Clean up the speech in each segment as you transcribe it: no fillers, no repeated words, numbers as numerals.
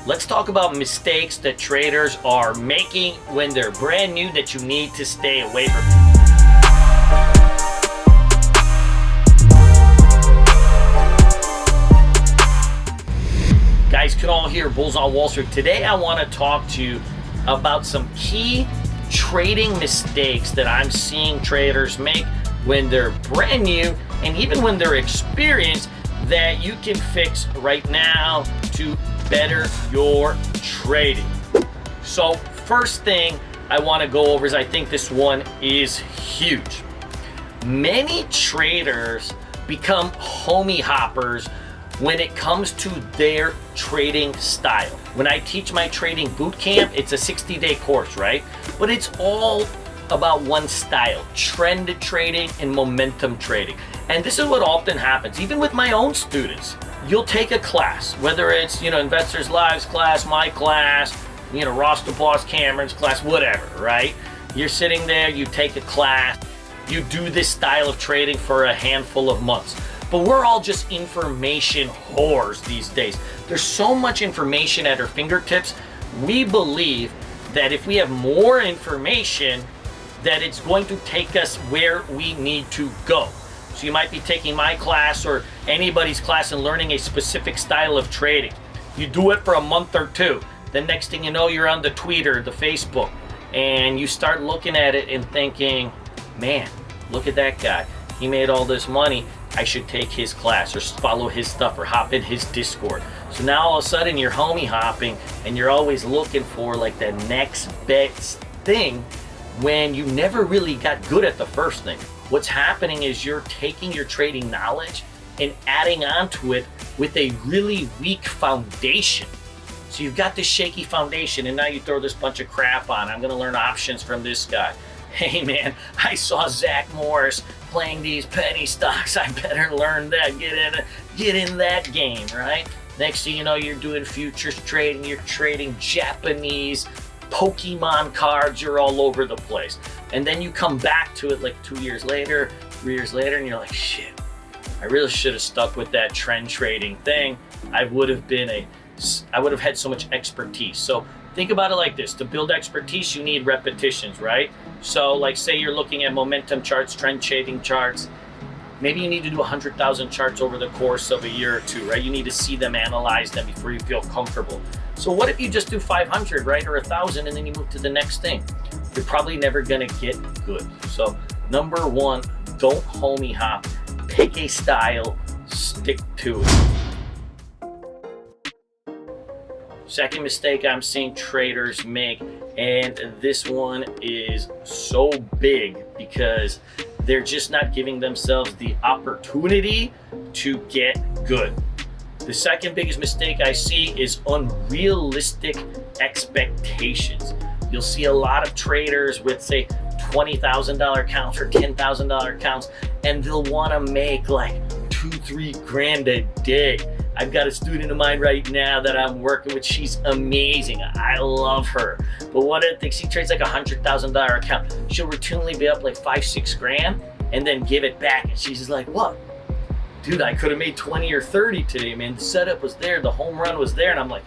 Let's talk about mistakes that traders are making when they're brand new that you need to stay away from. Guys, can all hear Bulls on Wall Street. Today I want to talk to you about some key trading mistakes that I'm seeing traders make when they're brand new and even when they're experienced that you can fix right now to better your trading. So first thing I want to go over is I think this one is huge. Many traders become homie hoppers when it comes to their trading style. When I teach my trading boot camp, it's a 60-day course, right? But it's all about one style: trend trading and momentum trading. And this is what often happens, even with my own students. You'll take a class, whether it's, Investors Live's class, my class, Ross the Boss Cameron's class, whatever, right? You're sitting there, you take a class, you do this style of trading for a handful of months. But we're all just information whores these days. There's so much information at our fingertips. We believe that if we have more information, that it's going to take us where we need to go. So you might be taking my class or anybody's class and learning a specific style of trading. You do it for a month or two. The next thing you know, you're on the Twitter, the Facebook, and you start looking at it and thinking, man, look at that guy. He made all this money. I should take his class or follow his stuff or hop in his Discord. So now all of a sudden you're homie hopping and you're always looking for like the next best thing when you never really got good at the first thing. What's happening is you're taking your trading knowledge and adding onto it with a really weak foundation. So you've got this shaky foundation and now you throw this bunch of crap on. I'm gonna learn options from this guy. Hey man, I saw Zach Morris playing these penny stocks. I better learn that, get in that game, right? Next thing you know, you're doing futures trading, you're trading Japanese Pokemon cards, you're all over the place. And then you come back to it like 2 years later, 3 years later, and you're like, shit, I really should have stuck with that trend trading thing. I would have had so much expertise. So think about it like this: to build expertise, you need repetitions, right? So like say you're looking at momentum charts, trend trading charts. Maybe you need to do 100,000 charts over the course of a year or two, right? You need to see them, analyze them before you feel comfortable. So what if you just do 500, right? Or 1,000 and then you move to the next thing? You're probably never gonna get good. So number one, don't homie hop. Pick a style, stick to it. Second mistake I'm seeing traders make, and this one is so big because they're just not giving themselves the opportunity to get good. The second biggest mistake I see is unrealistic expectations. You'll see a lot of traders with, say, $20,000 accounts or $10,000 accounts, and they'll want to make like 2-3 grand a day. I've got a student of mine right now that I'm working with. She's amazing. I love her. But what I think, she trades like $100,000 account. She'll routinely be up like 5-6 grand and then give it back. And she's just like, what? Dude, I could have made 20 or 30 today, man. The setup was there. The home run was there. And I'm like,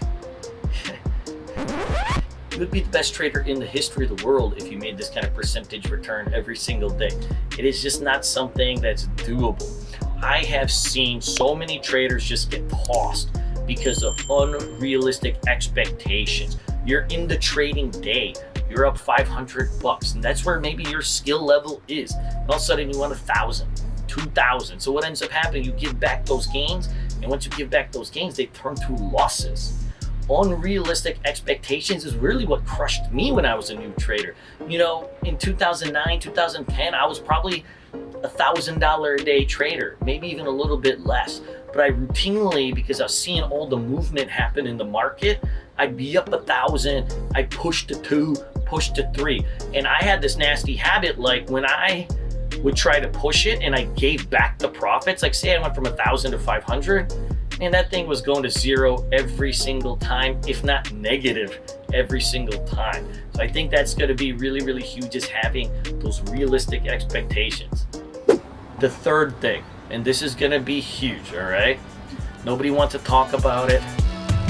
you would be the best trader in the history of the world if you made this kind of percentage return every single day. It is just not something that's doable. I have seen so many traders just get tossed because of unrealistic expectations. You're in the trading day, you're up $500, and that's where maybe your skill level is. And all of a sudden you want 1,000, 2,000. So what ends up happening, you give back those gains, and once you give back those gains, they turn to losses. Unrealistic expectations is really what crushed me when I was a new trader. In 2009, 2010, I was probably $1,000 a day trader, maybe even a little bit less. But I routinely, because I was seeing all the movement happen in the market, I'd be up 1,000, I'd push to 2, push to 3. And I had this nasty habit, like when I would try to push it and I gave back the profits, like say I went from 1,000 to 500, and that thing was going to zero every single time, if not negative every single time. So I think that's going to be really, really huge, is having those realistic expectations. The third thing, and this is going to be huge, all right? Nobody wants to talk about it,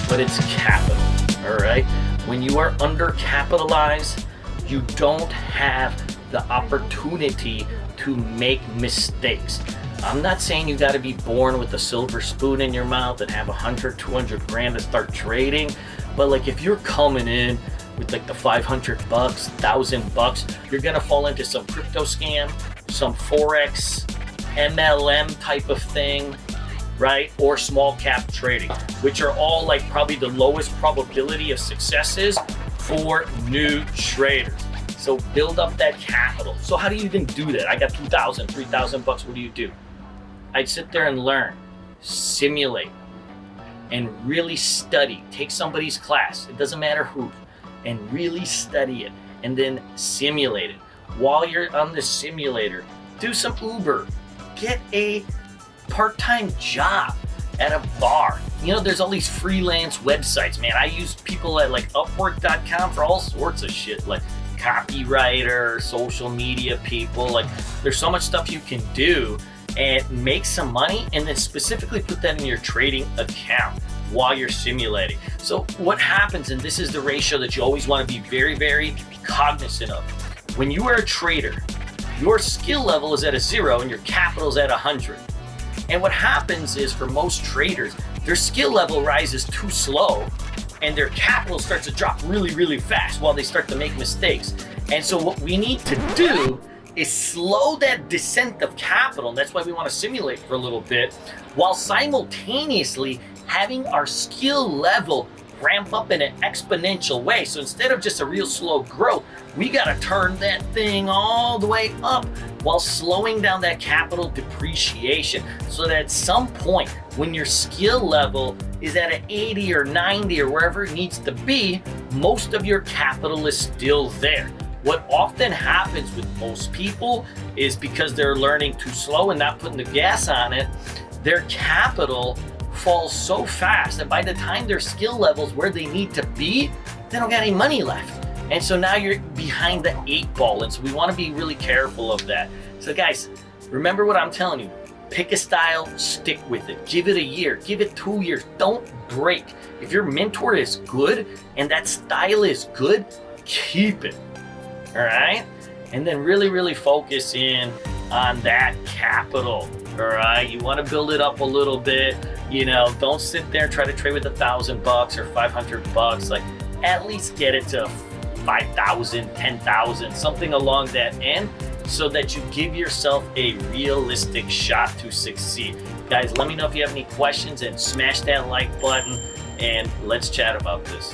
but it's capital. all right? When you are undercapitalized, you don't have the opportunity to make mistakes. I'm not saying you got to be born with a silver spoon in your mouth and have 100, 200 grand to start trading. But like if you're coming in with like the 500 bucks, $1,000, you're going to fall into some crypto scam, some Forex, MLM type of thing, right? Or small cap trading, which are all like probably the lowest probability of successes for new traders. So build up that capital. So how do you even do that? I got 2,000, 3,000 bucks. What do? I'd sit there and learn, simulate, and really study. Take somebody's class. It doesn't matter who, and really study it, and then simulate it. While you're on the simulator, do some Uber. Get a part-time job at a bar. You know, there's all these freelance websites, man. I use people at like Upwork.com for all sorts of shit, like copywriter, social media people. Like there's so much stuff you can do and make some money, and then specifically put that in your trading account while you're simulating. So what happens, and this is the ratio that you always want to be very, very cognizant of. When you are a trader, your skill level is at a 0 and your capital is at 100. And what happens is for most traders, their skill level rises too slow and their capital starts to drop really, really fast while they start to make mistakes. And so what we need to do is slow that descent of capital, and that's why we want to simulate for a little bit, while simultaneously having our skill level ramp up in an exponential way. So instead of just a real slow growth, we got to turn that thing all the way up while slowing down that capital depreciation, so that at some point when your skill level is at an 80 or 90 or wherever it needs to be, most of your capital is still there. What often happens with most people is because they're learning too slow and not putting the gas on it, their capital falls so fast that by the time their skill level's where they need to be, they don't got any money left. And so now you're behind the 8 ball. And so we want to be really careful of that. So guys, remember what I'm telling you. Pick a style, stick with it. Give it a year, give it 2 years. Don't break. If your mentor is good and that style is good, keep it. All right? And then really, really focus in on that capital. All right? You want to build it up a little bit. You know, don't sit there and try to trade with $1,000 or 500 bucks. Like, at least get it to 5,000, 10,000, something along that end, so that you give yourself a realistic shot to succeed. Guys, let me know if you have any questions and smash that like button and let's chat about this.